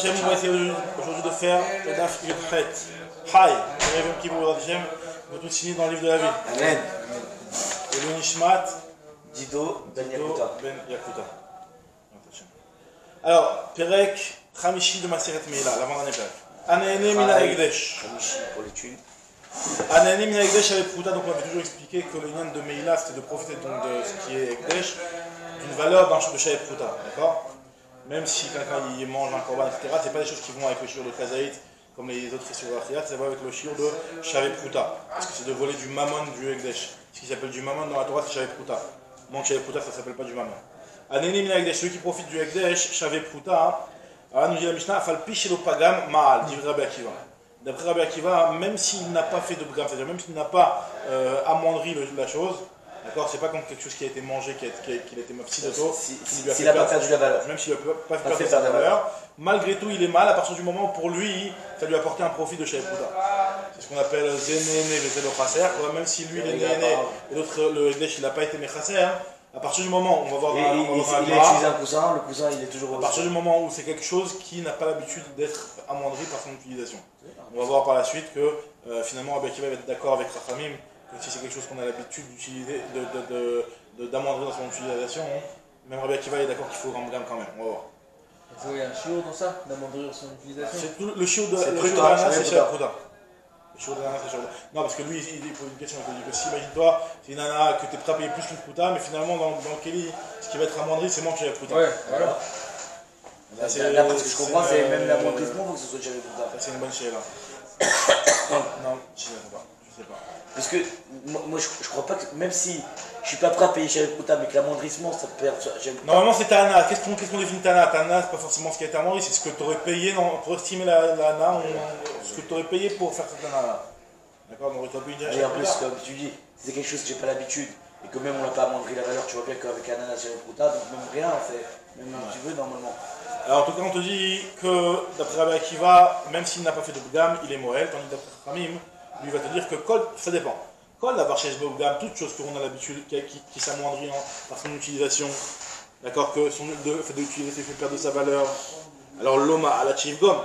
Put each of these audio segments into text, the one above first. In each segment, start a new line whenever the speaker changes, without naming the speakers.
Hashem, on va essayer aujourd'hui de faire le Daf Yudchet. Hi, qui vous Hashem, vous tout signer dans le livre de la vie.
Amen.
Et le Nishmat,
Dido Ben Yakuta.
Alors, Perek Hamishi de Maseret Meila, l'avant-dernier Perek. Anene Mina Egdesh.
Hamishi pour les thunes.
Anene Mina Egdesh avec Pruta, donc on avait toujours expliqué que le lien de Meila c'était de profiter donc de ce qui est Egdesh, d'une valeur d'un de Shavet Pruta, d'accord? Même si quelqu'un il mange un korban, etc., c'est pas des choses qui vont avec le shiur de Kazaït, comme les autres sur Achiyat, ça va avec le shiur de Shavet Pruta, parce que c'est de voler du mammon du Egdesh. Ce qui s'appelle du mammon dans la Torah, c'est Shavet Pruta. Donc Shavet Pruta, ça s'appelle pas du mammon. Anene Mina Egdesh, celui qui profite du Egdesh, Shavet Pruta, alors nous dit la Mishnah, Falpi Shelo Pagam Ma'al, dit Rabbi Akiva. D'après Rabbi Akiva, même s'il n'a pas fait de pgam, c'est-à-dire même s'il n'a pas amoindri la chose, d'accord, c'est pas comme quelque chose qui a été mangé, qu'il a été mafsi d'auto,
s'il n'a pas perdu la valeur.
Même s'il n'a pas perdu sa valeur, malgré tout il est mal à partir du moment où pour lui, ça lui a apporté un profit de Shavet Pruta. C'est ce qu'on appelle Zénéné Vezelo Chaser, même si lui il est néné et l'autre, le Egdesh, il n'a pas été Mechaser. À partir du moment où on va voir
il a utilisé un cousin, le cousin il est toujours...
À partir du moment où c'est quelque chose qui n'a pas l'habitude d'être amoindri par son utilisation. On va voir par la suite que finalement Rabbi Akiva va être d'accord avec Rachamim que si c'est quelque chose qu'on a l'habitude d'utiliser, d'amoindrir dans son utilisation, même Rabbi Akiva est d'accord qu'il faut un gamme quand même. On va voir.
Il y a un chiot dans ça, d'amoindrir son utilisation.
C'est tout, le chiot de l'ana, c'est Shavet Pruta. Non, parce que lui, il pose une question. Il dit que si, imagine-toi, c'est une nana que tu es prêt à payer plus qu'une Pruta, mais finalement, dans le Kéli, ce qui va être amoindri, c'est moins que Shavet Pruta.
Ouais, voilà.
D'après ce que je comprends, c'est même l'amoindrissement, il faut que ce soit Shavet Pruta.
Ça, c'est une bonne chéla. Non, je sais pas.
Parce que moi, je crois pas que, même si je suis pas prêt à payer Shavet Pruta, mais que l'amoindrissement, ça perd.
Normalement, c'est Tana. Qu'est-ce qu'on définit Tana? Tana, c'est pas forcément ce qui a été amoindri, c'est ce que tu aurais payé pour estimer la Tana, ce que tu aurais payé pour faire cette Tana. D'accord? Donc, tu aurais payé
Et en plus, comme tu dis, c'est quelque chose que j'ai pas l'habitude, et que même on n'a pas amoindri la valeur, tu vois bien qu'avec un ananas Shavet Pruta, donc même rien, en fait, même tu veux, normalement.
Alors, en tout cas, on te dit que, d'après Rabbi Akiva, même s'il n'a pas fait de Bgam, il est Moël, tandis que d'après Ramim, lui va te dire que Kol, ça dépend. Kol, la Varchesh Bgam, toute chose qu'on a l'habitude, qui s'amoindrit par son utilisation, d'accord, que son fait d'utiliser fait perdre sa valeur. Alors, l'Oma à la Chiv Gom,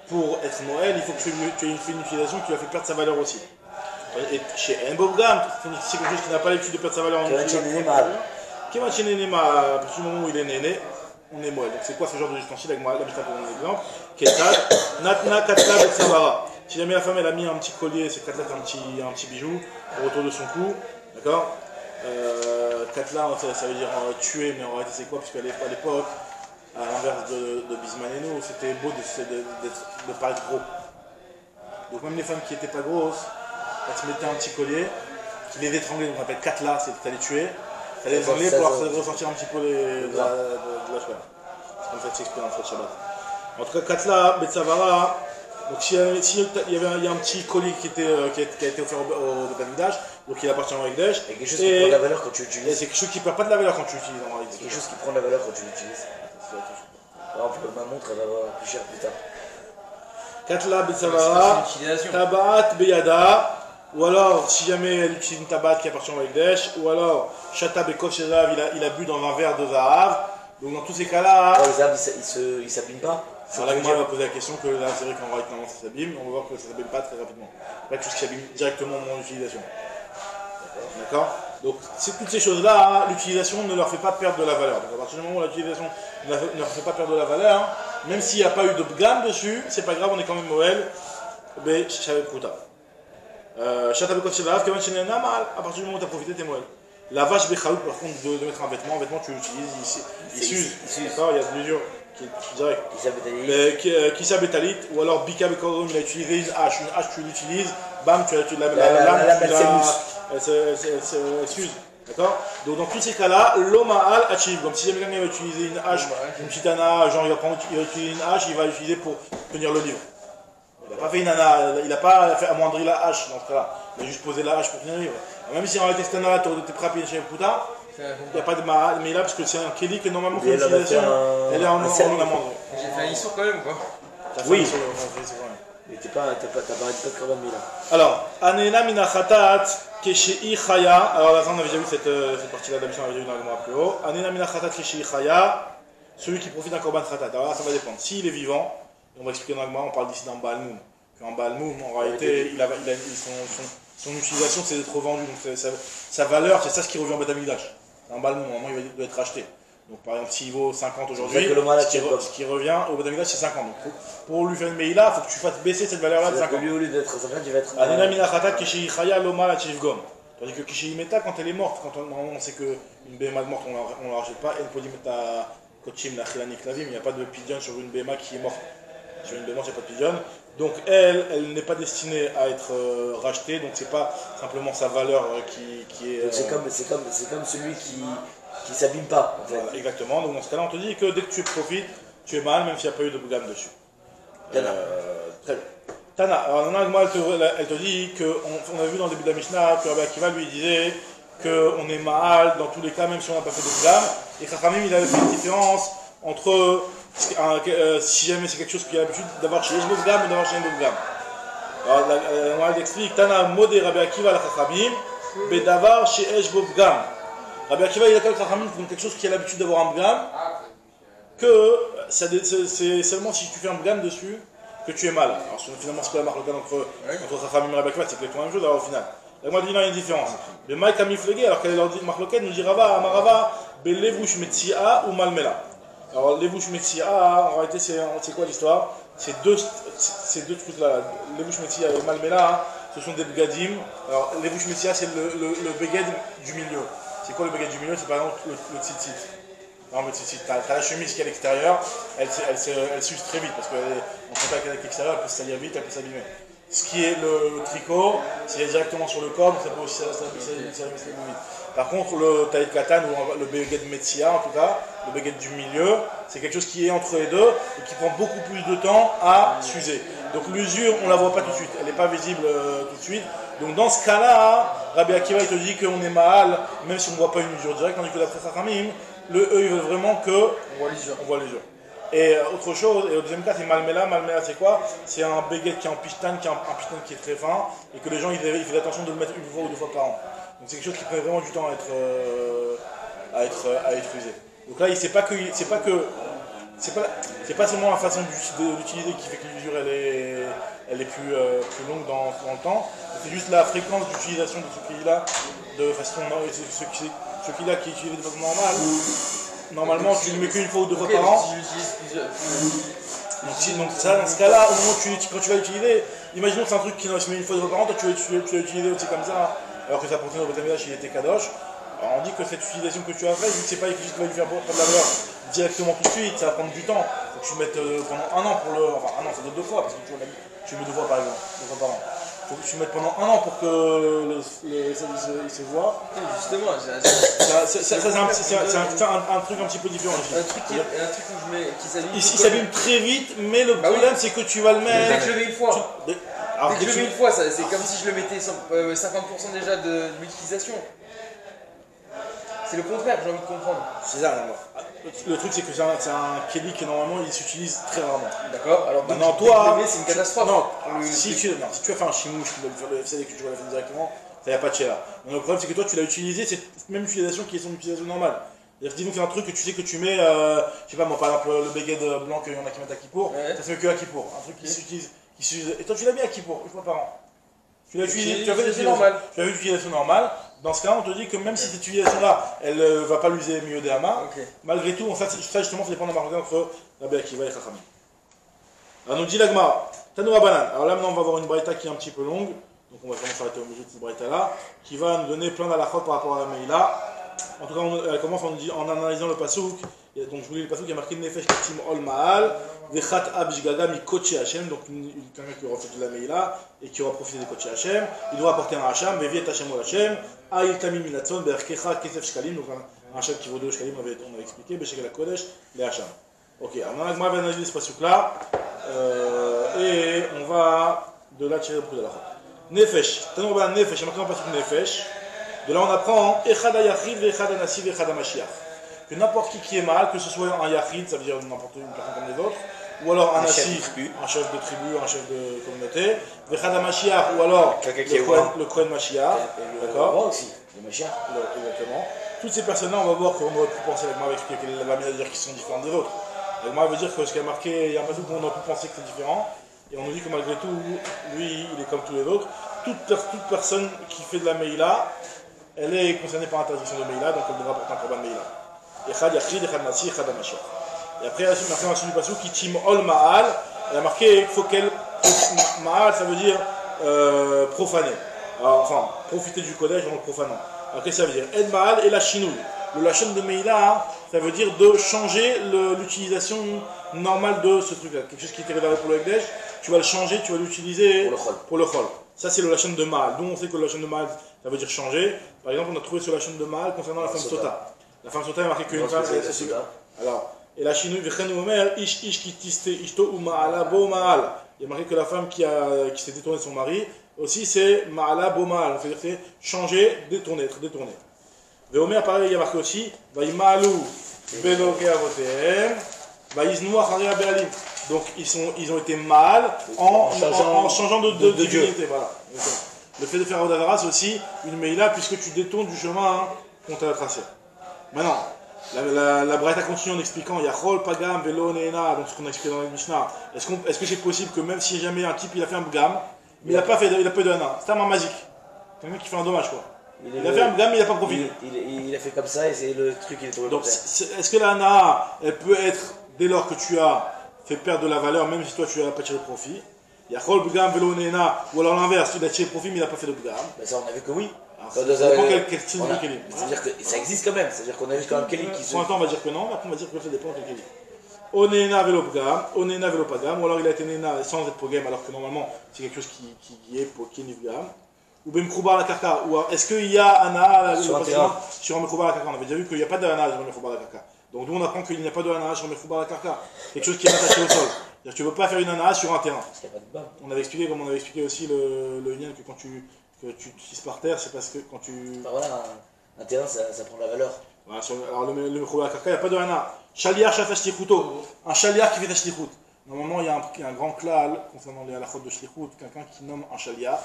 pour être Moël, il faut que tu aies fait une utilisation qui lui a fait perdre sa valeur aussi. Et chez Mbogam, c'est quelque chose qui n'a pas l'habitude de perdre sa valeur en utilisation. Qui va chez Néné, à partir du moment où il est néné, on est moelle. Donc c'est quoi ce genre de ustensile avec moi? Là, je t'ai donné un exemple. Ketad, Natna, Katla, Betsavara. Si jamais la femme elle a mis un petit collier, c'est Katla, un petit bijou autour de son cou. D'accord? Katla, ça veut dire tuer, mais en réalité c'est quoi? Puisqu'à l'époque, à l'inverse de Bisman et nous, c'était beau de pas être gros. Donc même les femmes qui n'étaient pas grosses, elles se mettaient un petit collier, qui les étranglait, donc on appelle Katla, c'est les tuer. Elle est étranglée pour ressortir un petit peu de la cheval. C'est comme ça que c'est expliqué dans le Shabbat. En tout cas, Katla, Betsavara, donc s'il y a un petit collier qui a été offert au Betamigdash, donc il appartient au Ekdesh.
Et quelque chose qui prend de la valeur quand tu l'utilises.
C'est quelque chose qui ne perd pas de la valeur quand tu l'utilises en réalité.
C'est quelque chose qui prend de la valeur quand tu l'utilises. Par exemple, ma montre, elle va avoir plus cher plus tard.
Katla, Betsavara, Tabat, Beyada. Ou alors, si jamais elle utilise une tabat qui appartient au Ekdesh, ou alors, Shata Bekov Shezav, il a bu dans un verre de Zahav. Donc, dans tous ces cas-là.
Le Zahav, il ne s'abîme pas.
Alors là, moi, on va poser la question que là, c'est vrai qu'en réalité, ça s'abîme, on va voir que ça ne s'abîme pas très rapidement. Pas quelque chose qui s'abîme directement dans mon utilisation. D'accord? Donc, toutes ces choses-là, l'utilisation ne leur fait pas perdre de la valeur. Donc, à partir du moment où l'utilisation ne leur fait pas perdre de la valeur, même s'il n'y a pas eu de gamme dessus, c'est pas grave, on est quand même Moël, mais Shavet Pruta. Shata Bekov Shevav, Kavan Shenena Mal, à partir du moment où tu as profité, t'es Moël. La vache Bechaout, par contre, de mettre un vêtement tu l'utilises, il s'use. D'accord, il y a de mesures qui est direct. Kissa Betalit, ou alors Bika Bekorom, il a utilisé une hache, tu l'utilises, bam, tu as la lame, elle s'use. D'accord? Donc dans tous ces cas-là, l'Oma'al Achiv, comme si jamais quelqu'un va utiliser une hache, une petite ana, genre il va utiliser une hache, il va l'utiliser pour tenir le livre. Il n'a pas fait une nana, il n'a pas fait amoindrir la hache dans ce cas-là. Il a juste posé la hache pour tenir le livre. Même si en réalité cette nana, tu es prêt à payer chez Pruta, il n'y a pas de mal, mais là, parce que c'est un Kéli que normalement, comme utilisation, elle est en amoindre.
J'ai fait un ISO quand même, quoi.
Oui. Mais t'as pas de corban là.
Alors, Anena Mina Khatat, Keshei Chaya. Alors là, on avait déjà vu cette partie-là de la mission, on avait déjà vu dans le mois plus haut. Anena Mina Khatat, Keshei Chaya, celui qui profite d'un korban Khatat. Alors là, ça va dépendre. S'il est vivant, On va expliquer dans le on parle d'ici d'un Balmoum. Qu'un Balmoum, en réalité, son utilisation, c'est d'être revendu. Donc sa valeur, c'est ça ce qui revient en Beth Amikdash. Un Balmoum, normalement, il doit être racheté. Donc par exemple, s'il vaut 50 aujourd'hui, ce qui revient au Beth Amikdash, c'est 50. Donc pour lui faire une Meïla, il faut que tu fasses baisser cette valeur-là de 50.
Lui, au lieu d'être 50, il va être.
Anena Minachata Keshei Chaya Loma la Chivgom. Tandis que Keshei Meta, quand elle est morte, normalement on sait qu'une BMA morte, on ne la rachète pas, elle peut dire Meta Kochim la Chilani Klavim, il n'y a pas de pigeon sur une BMA qui est morte. Sur une BMA, il n'y a pas de pigeon. Donc elle n'est pas destinée à être rachetée, donc c'est pas simplement sa valeur qui est.
C'est comme celui qui s'abîme pas, en fait.
Voilà, exactement, donc dans ce cas-là, on te dit que dès que tu profites, tu es mal, même s'il n'y a pas eu de gamme dessus. Très bien. Tana, alors Nana, elle te dit qu'on a vu dans le début de la Mishnah que Rabbi Akiva lui disait qu'on est mal dans tous les cas, même si on n'a pas fait de gamme. Et Chachamim, il avait fait une différence entre si jamais c'est quelque chose qu'il a l'habitude d'avoir chez Eshbov Gam ou d'avoir chez Eshbov Gam. Alors elle explique Tana Modé Rabbi Akiva la Chachamim, Bedavar chez Eshbov Gam. Rabbi Akiva, il a quelque chose qui a l'habitude d'avoir un Gam, que c'est seulement si tu fais un Gam dessus que tu es mal. Alors finalement, c'est quoi la marque entre Chachamim et Rabbi Akiva? C'est exactement la même chose alors au final. La moi dit non, il y a une différence. Le Maïk a miflegé, alors qu'elle leur dit marque nous dit Rava, Amarava, Belevush Metsia ou Malmela. Alors Levush Metsia, en réalité, c'est quoi l'histoire? Ces deux trucs-là, Levush Metsia et Malmela, ce sont des begadim. Alors Levush Metsia, c'est le beged du milieu. C'est quoi le beged du milieu? C'est par exemple le tzitzit. Non, mais t'as la chemise qui est à l'extérieur, elle s'use très vite parce qu'elle est en contact avec l'extérieur, elle peut salir vite, elle peut s'abîmer. Ce qui est le tricot, c'est directement sur le corps, donc ça peut aussi s'abîmer vite. Par contre, le taïd katan ou le beged metsia, en tout cas, le beged du milieu, c'est quelque chose qui est entre les deux et qui prend beaucoup plus de temps à s'user. Donc l'usure, on ne la voit pas tout de suite, elle n'est pas visible tout de suite. Donc dans ce cas-là, Rabbi Akiva il te dit qu'on est mal, même si on ne voit pas une usure directe, tandis que d'après Chachamim, eux ils veulent vraiment qu'on voit l'usure. Et autre chose, et au deuxième cas c'est Malmela. Malmela c'est quoi? C'est un béguet qui est en pistan, qui est très fin, et que les gens ils font attention de le mettre une fois ou deux fois par an. Donc c'est quelque chose qui prend vraiment du temps à être usé. Donc là c'est pas seulement la façon d'utiliser qui fait que l'usure elle est plus longue dans le temps, c'est juste la fréquence d'utilisation de ce qu'il-là de façon ce qu'il-là qui est utilisé de façon normale. Normalement, tu ne le mets qu'une fois ou deux fois par an. Donc ça, dans ce cas-là, au moment quand tu vas l'utiliser, imaginons que c'est un truc qui se met une fois ou deux fois par an, toi tu l'as utilisé aussi comme ça, alors que ça appartenait au Beth il était kadosh. Alors on dit que cette utilisation que tu as faite, vu que c'est pas quelque chose qui va lui faire prendre de la valeur directement tout de suite, ça va prendre du temps. Faut que tu mettes pendant un an pour le. Enfin, un an, ça doit deux fois, parce que tu le mets deux fois par exemple, deux fois par an. Faut que tu mettes pendant un an pour que il se voit.
Justement,
c'est un truc un petit peu différent.
Un truc qui s'abîme.
Il s'abîme très vite, mais le problème c'est que tu vas le mettre.
Dès que je le mets une fois. Dès que je le mets une fois, c'est comme si je le mettais 50% déjà de l'utilisation. C'est le contraire, j'ai envie de comprendre.
C'est ça, le truc c'est que c'est un kelly que normalement il s'utilise très rarement.
D'accord. Alors
maintenant toi,
c'est une catastrophe.
Non, si tu as fait un chimouche, tu dois faire le FCD que tu vas la faire directement, ça n'y a pas de chez là. Le problème c'est que toi tu l'as utilisé, c'est la même utilisation qui est son utilisation normale. C'est-à-dire disons que c'est un truc que tu sais que tu mets, je sais pas moi par exemple le beged blanc qu'il y en a qui mettent à Kippour, ça se met que à Kippour. Un truc qui s'utilise, et toi tu l'as mis à Kippour, une fois par an. Tu l'as utilisé, tu as fait une utilisation normale. Dans ce cas, on te dit que même si cette utilisation-là, elle ne va pas l'user mieux des hamas, malgré tout, ça justement, ça dépend de la marque entre Rabbi Akiva et Chachamim. Alors, nous dit l'Agma, Tanoura Banan. Alors là, maintenant, on va avoir une braïta qui est un petit peu longue, donc on va vraiment s'arrêter au milieu de cette braïta-là, qui va nous donner plein d'halachot par rapport à la Meïla. En tout cas, elle commence en analysant le pasouk. Donc, je vous lis le pasouk, il y a marqué Nefesh Katim Ol Ma'al, Vechat Abishgaga Mi Kochi Hashem, donc quelqu'un qui aura fait de la Meïla et qui aura profité des Kochi Hashem. Il doit apporter un Hacham, Veviet Hashem Ol Hashem, Aïl Tamim Minatzon, Berkecha Kesef Shkalim, donc un Hacham qui vaut 2 Shkalim, on avait expliqué, Beshek la Kodesh, les Hacham. Ok, alors maintenant, on va analyser ce pasouk-là, et on va de là tirer beaucoup d'halachot. Nefesh, Tanoura Banan Nefesh, il y a marqué dans le pasouk Nefesh. De là on apprend Echad HaYachid, Echad HaNassi, Echad HaMashiach. Que n'importe qui est mal, que ce soit un Yachid, ça veut dire n'importe une personne comme les autres, ou alors un Nassi, un chef de tribu, un chef de communauté, Echad HaMashiach, ou alors le Kohen Mashiach, d'accord?
Moi aussi, le Mashiach.
Exactement. Toutes ces personnes-là, on va voir qu'on aurait pu penser avec moi, avec expliquer la Bamina, dire qu'ils sont différents des autres. Moi, elle veut dire que ce qui a marqué, il y a un peu où on a pu penser que c'est différent. Et on nous dit que malgré tout, lui, il est comme tous les autres. Toute personne qui fait de la Meïla, elle est concernée par l'interdiction de Meïla, donc elle devra porter un korban Meïla. Echad Yachid, Echad Nasi, Echad Amashia. Et après, il y a marqué dans le passage qui tim ol ma'al. Il y a marqué qu'il faut qu'elle. Ma'al, ça veut dire profaner. Alors, enfin, profiter du Kodesh en le profanant. Alors, qu'est-ce que ça veut dire? Ed ma'al et la chinouille. Le lachon de Meïla, ça veut dire de changer l'utilisation normale de ce truc-là. Quelque chose qui était réservé pour le Ekdesh, tu vas le changer, tu vas l'utiliser pour le Chol. Ça, c'est le lachon de Ma'al. Donc, on sait que le lachon de Ma'al, ça veut dire changer. Par exemple, on a trouvé ce lachon de Ma'al concernant la femme Sota. La femme Sota, il a marqué qu'une femme. Alors, et la chinouille, V'chen Omer, Ish ki tiste ishto ou Ma'ala bo Ma'al. Il y a marqué que la femme qui s'est détournée de son mari, aussi c'est Ma'ala bo Ma'al. C'est-à-dire c'est changer, détourner, être détourné. Veomer, pareil, il y a marqué aussi, Vaïmalou, Beloke Avotem, Vaïznou, Acharia Bealim. Donc ils ont été mal en changeant de divinité. Voilà. Le fait de faire Avodavara, c'est aussi une Meïla, puisque tu détournes du chemin qu'on t'a tracé. Maintenant, la Braïta continue en expliquant Yachol, Pagam, Velo, Neena, donc ce qu'on a expliqué dans le Mishnah. Est-ce que c'est possible que même si jamais un type il a fait un Bgam, mais il n'a pas eu de Hana, c'est un Mamazik. C'est un mec qui fait un dommage quoi. Il a fait un Bgam mais il n'a pas profité.
Il a fait comme ça et c'est le truc qui est tombé.
Donc est-ce que la Hana, elle peut être, dès lors que tu as fait perdre de la valeur, même si toi tu n'as pas tiré de profit? Yachol, Bgam, Velo, Neena, ou alors l'inverse, il a tiré de profit mais il n'a pas fait de Bgam.
Ben ça on a vu que oui.
Ça dépend quel style de Kélim.
C'est-à-dire que ça existe quand même, c'est-à-dire qu'on a vu quand même Kélim qui se...
Pour un temps on va dire que non, après on va dire que ça dépend quel Kélim. Onena velo Bgam, Onena velo Pagam, ou alors il a été Nena sans être Pogam alors que normalement c'est quelque chose qui est Bgam. Ou Bemkroubar la Karka, ou est-ce qu'il y a Ana
sur
un Mekroubar la Karka? On avait déjà vu qu'il n'y a pas de Ana sur un Mekroubar la Karka. Donc nous on apprend qu'il n'y a pas de Ana sur un Mekroubar la Karka. Quelque chose qui est attaché au sol. C'est-à-dire que tu ne peux pas faire une Ana sur un terrain.
Parce qu'il n'y a pas de bas.
On avait expliqué, comme on avait expliqué aussi le lien que quand tu utilises par terre, c'est parce que quand tu...
Enfin, voilà, un terrain ça prend de la valeur.
Voilà, alors le Mekroubar la Karka, il n'y a pas de Ana. Chaliar Shafat Shlichuto, un chaliar qui fait ta Shlichut. Normalement, il y a un grand klal concernant les halachot de Shlichut, quelqu'un qui nomme un chaliar.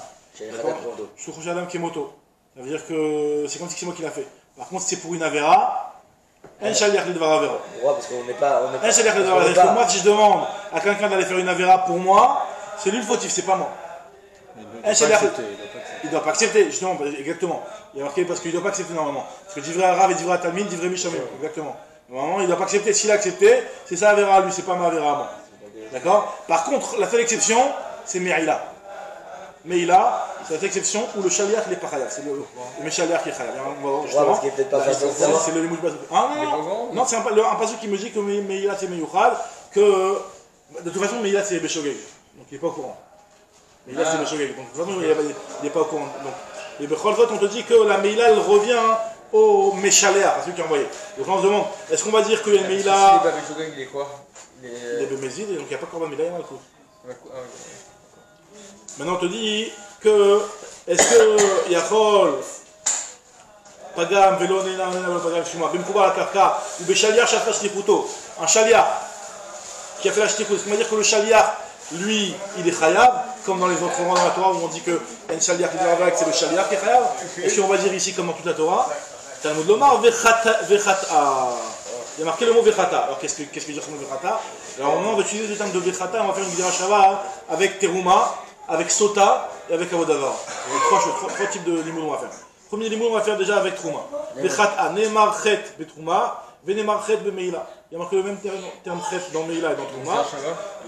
Shlichut Adam Kemoto. Ça veut dire que c'est comme si c'est moi qui l'a fait. Par contre, si c'est pour une Avera, un chaliar qui devra Avera.
Ouais, parce qu'on n'est pas.
Un chaliar qui devra Avera. Moi, si je demande à quelqu'un d'aller faire une Avera pour moi, c'est lui le fautif, c'est pas moi. Un chaliar. Il ne doit pas accepter, justement, exactement. Il y a marqué parce qu'il ne doit pas accepter normalement. Parce que Divrei Arav et Divrei Talmid, Divrei Mishamim, exactement. Normalement, il ne doit pas accepter. S'il a accepté, c'est ça Avera à lui, c'est pas ma Avera à moi. D'accord? Par contre, la seule exception, c'est Meïla. Meïla, c'est la seule exception où le chaliar il est pas khayab. C'est le Meshaliar qui est khayab. C'est le Limouj Bazou. Ah non, non, c'est un passage qui me dit que Meïla c'est Meyouchad, que de toute façon Meïla c'est Beshogeg. Donc il n'est pas au courant. Meïla c'est Beshogeg. Donc de toute façon il n'est pas au courant. Donc, et Becholfot, on te dit que la Meïla elle revient au Meshaliar, à celui qui a envoyé. Donc là on se demande, est-ce qu'on va dire que Meïla.
Il n'est pas Beshogeg, il est quoi?
Il est Bémézid, et donc il n'y a pas Korban Meïla dans le coup. Maintenant on te dit que, est-ce que Yachol, Pagam, Velo, Nena, Pagam, excuse-moi, Bemkouba la Karka, ou Béchaliar, Shafat Shlichuto, un chaliar qui a fait la Shlichut, est-ce qu'on va dire que le chaliar, lui, il est khayab, comme dans les autres romans dans la Torah où on dit que un chaliar qui est avec, c'est le chaliar qui est khayab? Est-ce qu'on va dire ici, comme dans toute la Torah, Talmud Lomar, Vechata. Il y a marqué le mot Vechata. Alors qu'est-ce que veut dire ce mot Vechata? Alors on va utiliser le terme de Vechata, on va faire une Gdira Shava avec Teruma, avec Sota et avec Avodavar. Trois types de limoud on va faire. Premier limoud on va faire déjà avec Trouma. Vechata, Nemar Chet Betrouma, Venemar Chet Bemeila. Il y a marqué le même terme Chet dans Meila et dans Trouma.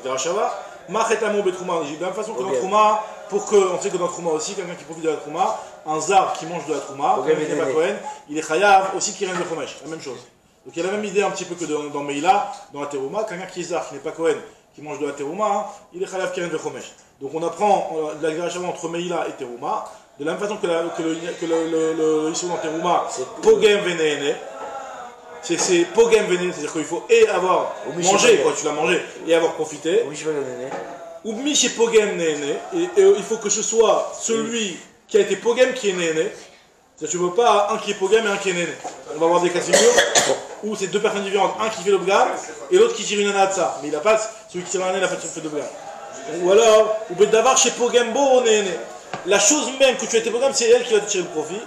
Gdira Shava. Machet Amon Betrouma. De la même façon que dans Trouma, on sait que dans Trouma aussi, quelqu'un qui profite de la Trouma, un zar qui mange de la Trouma, qui n'est pas Kohen, il est Chayav aussi qui règne de Chomesh. La même chose. Donc il y a la même idée un petit peu que dans Meila, dans la Terouma, quelqu'un qui est zar, qui n'est pas Kohen, qui mange de la Terouma, il est Chayav qui règne de Chomesh. Donc on apprend la guérison entre Meila et Terouma, de la même façon que le issue dans Terouma, Pogem Venene. C'est Pogem Venene, c'est-à-dire qu'il faut et avoir mangé, quoi, tu l'as mangé, et avoir profité. Ou Miché Pogem Nene, et il faut que ce soit celui qui a été Pogem qui est Nene. C'est-à-dire tu ne veux pas un qui est Pogem et un qui est Nene. On va avoir des cas de figure où c'est deux personnes différentes, un qui fait le Bgam et l'autre qui tire une Nana de ça. Mais il a pas, celui qui tire la Nene, il a pas fait de Bgam. Ou alors, ou Bedavar chez Pogembo Nene. La chose même que tu as été Pogem, c'est elle qui va te tirer le profit.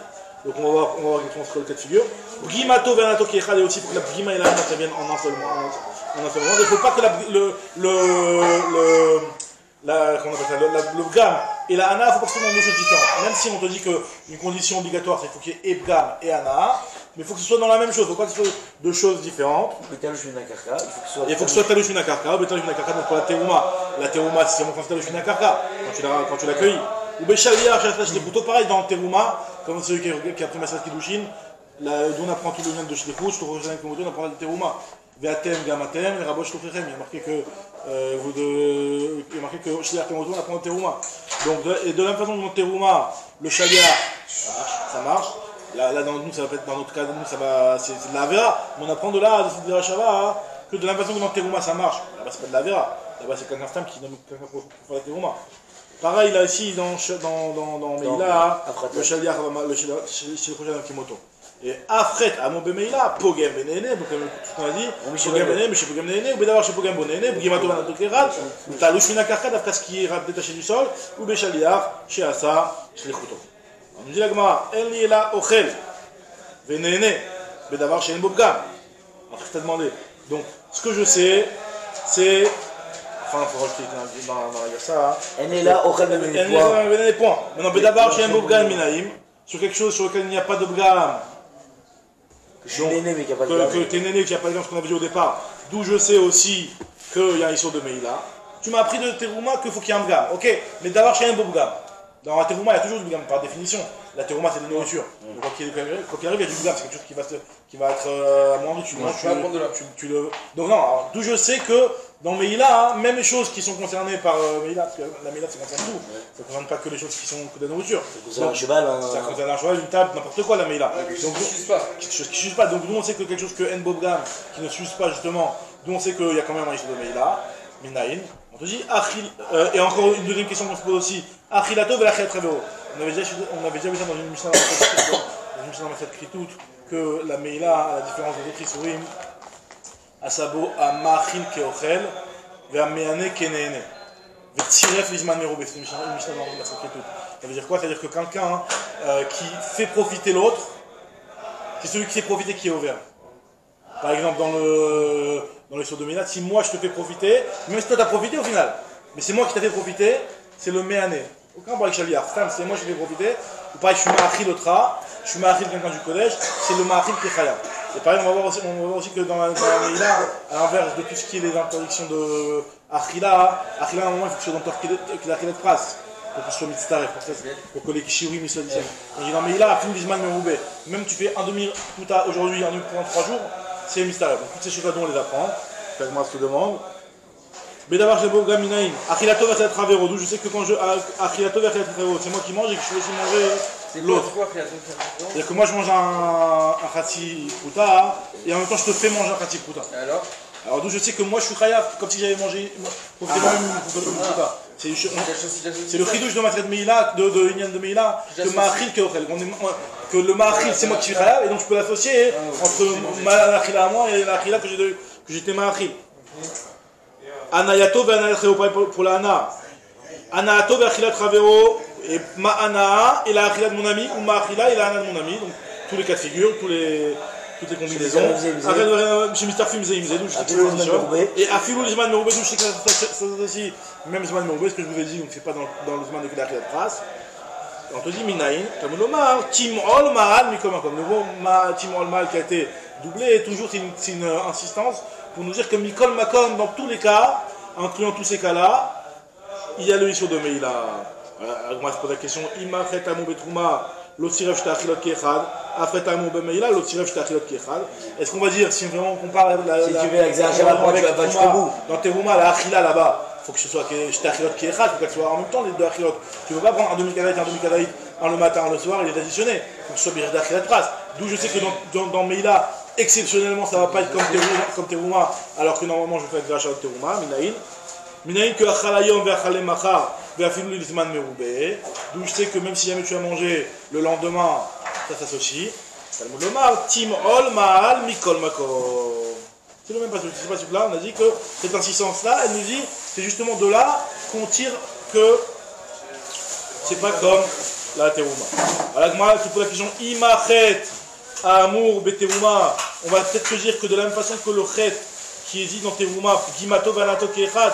Donc on va voir exactement ce que le cas de figure. Bgimato Vernato qui est Khal, et aussi pour que la Bgima et la Nana ça vienne en un seul mois. en un seul moment. Il ne faut pas que comment on appelle ça, le bgam et la ana, il ne faut pas que ce soit dans deux choses différentes. Même si on te dit qu'une condition obligatoire, c'est qu'il faut qu'il y ait et bgam et ana, mais il faut que ce soit dans la même chose. Il ne faut pas que ce soit deux choses différentes.
Il faut que ce
soit talouch minakarka, ou talouch minakarka, donc pour la terouma. La terouma, c'est seulement quand c'est talouch minakarka, quand tu l'accueilles. Ou béchalia, chez les couteaux, pareil dans le terouma, comme celui qui a pris Masat Kiddushin, d'où on apprend tout le lien de Shlichut, je te rejoins avec on apprend le terouma. Ve'atem gamatem, et rabosh tofrechem. Il y a marqué que Shliach Kemoto, on apprend le terouma. Donc, et de la même façon que dans le terouma, le shalia, ça marche. Là, dans notre cas, nous, ça va, c'est de la vera. Mais on apprend de là, de la shava, que de la même façon que dans le terouma, ça marche. Là-bas, c'est pas de la vera. Là-bas, c'est quelqu'un qui donne quelqu'un pour faire la terouma. Pareil, là, ici, dans Meila, le shaliach, le shaliach Kimoto. Et Afret, à mon Bemeila, Pogem Benene, donc tout ce qu'on a dit, Pogem Benene, mais chez Pogem Benene, ou Bedavar chez Pogem Bonene, Bougimato Vanatokerat, ou Talouchina Karka, d'après ce qui est détaché du sol, ou Béchaliach, chez Assa, chez les Chouton. On nous dit la Gemara, El Niela Ochel, Benene, Bedavar chez Nbobgam. Alors, je t'ai demandé. Donc, ce que je sais, c'est. Enfin, il faut rajouter dans ça.
El Niela Ochel
Benene, point. Maintenant, Bedavar chez Nbobgam Minaim, sur quelque chose sur lequel il n'y a pas de Bgam.
Que je suis néné mais qu'il n'y a pas de gamme.
Que tu es néné, qu'il n'y a pas de gamme, ce qu'on avait dit au départ. D'où je sais aussi qu'il y a un issue de Meïla. Tu m'as appris de Terouma qu'il faut qu'il y ait un gamme. Ok, mais d'abord chez un beau gamme. Dans la Terouma, il y a toujours du gamme par définition. La Terouma, c'est de la nourriture. Donc, quand il arrive, il y a du gamme. C'est quelque chose qui va être amoindri. Tu manges, tu le. Donc, non, d'où je sais que dans Meïla, même les choses qui sont concernées par Meïla, parce que la Meïla, ça concerne tout. Ça ne concerne pas que les choses qui sont que de la nourriture.
Ça concerne un cheval,
ça concerne un cheval, une table, n'importe quoi la Meïla.
Quelque chose qui ne s'use pas.
Quelque chose qui ne s'use pas. Donc, nous, on sait que quelque chose que N-Bobgam, qui ne s'use pas justement, nous, on sait qu'il y a quand même un issue de Meïla, Minaïn. On te dit, et encore une deuxième question qu'on se pose aussi, Achilato velachet travero. On avait déjà vu ça dans une Mishnah dans cette Kritout, que la Meïla, à la différence des autres Isurim, Asabo Amachil Keochel, Ve'ameane Kenene. Ve'tsiref Lizman Merobé. C'est une Mishnah dans cette Kritout. Ça veut dire quoi? Ça veut dire que quelqu'un qui fait profiter l'autre, c'est celui qui fait profiter qui est ouvert. Par exemple, dans les sauts de Ménat, si moi je te fais profiter, même si toi t'as profité au final, mais c'est moi qui t'ai fait profiter, c'est le Méhané. Aucun barik shaliach, c'est moi qui t'ai fait profiter, ou pareil, je suis Ma'achil Otra, je suis Ma'achil quelqu'un du collège, c'est le Ma'achil qui est Khayab. Et pareil, on va voir aussi que dans la Méïla, à l'inverse de tout ce qui est les interdictions de Achila, à un moment il faut que ce soit dans l'Achila de Pras, pour que ce soit Mitztaref, pour que les Kishirim soient d'ici. Donc dans Méïla, Afin Lizman Meroubé, même tu fais un demi tout à aujourd'hui, un demi pendant 3 jours, c'est Mitztaref. Donc toutes ces choses-là dont on les apprend, c'est moi ce que je demande. Mais d'abord, j'ai beau gaminaïm. Achilato va être travers. D'où je sais que quand je. Achilato va être travers. C'est moi qui mange et que je peux aussi manger l'autre. C'est-à-dire que moi je mange un khatsi puta et en même temps je te fais manger un khatsi puta. Alors d'où je sais que moi je suis khayaf, comme si j'avais mangé. Profitez moi-même une puta. C'est le chidouche de ma traite de Meïla, de Inyan de Meïla, que Ma'achil Keochel. Que le Ma'achil c'est moi qui suis khayaf et donc je peux l'associer entre l'achila à moi et l'achila que j'étais Ma'achil. Anayato ve'anayatcheo pour la ana. Anayato ve'achilat travero et ma'ana et la achilat de mon ami ou ma'achila et la ana de mon ami. Donc tous les cas de figure, toutes les combinaisons. Chez Mr. Film Zeimze, d'où je sais que c'est et Afilou Zman Meroubé, d'où je sais que ça aussi, même Zman Meroubé, ce que je vous ai dit, donc c'est pas dans le Zman de la achilat pras. On te dit Minaïn, comme l'Omar, Tim Ol Ma'al, Mikom comme le mot Tim Ol Ma'al qui a été doublé, et toujours c'est une insistance pour nous dire que Mikol Makom, dans tous les cas, incluant tous ces cas-là, il y a le issue de Meïla. Moi, je pose la question, Ima fait amou betrouma, l'otsiref shtachilot kiechad, afret amou bemeïla, l'otsiref shtachilot kiechad. Est-ce qu'on va dire, si vraiment on compare
si tu veux exagérer après, tu vas pas jusqu'au bout.
Dans Terouma, la achila là-bas, il faut que ce soit shtachilot kiechad, il faut qu'elle soit en même temps les deux achilot. Tu ne peux pas prendre un demi-kadaït, un le matin, un le soir, il est additionné. Il faut que ce soit bien d'achilat pras. D'où je sais que dans Meïla, exceptionnellement, ça ne va pas être comme Terouma, alors que normalement je fais avec Grachat Terouma, Minaïn. Minaïn que Achalayom ve'achalem machar ve'afilou l'izman meroubé. D'où je sais que même si jamais tu as mangé le lendemain, ça s'associe. Talmud Lomar, Tim Ol Ma'al Mikol Mako. C'est le même passage. C'est pas celui-là, on a dit que cette insistance-là, elle nous dit, c'est justement de là qu'on tire que c'est pas comme la Terouma. Alors moi, tu poses la question, Imachet. Amour, Beterouma, on va peut-être se dire que de la même façon que le chet qui est dit dans Teruma, Gimato Vanato Kechad,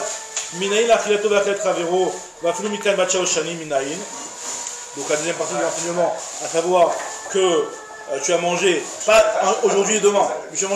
Minaïn Achilato Vachet Ravero, Vaflu Mikan Bacha Oshani Minaïn. Donc la deuxième partie de l'enseignement, à savoir que tu as mangé, pas aujourd'hui et demain, mais tu as mangé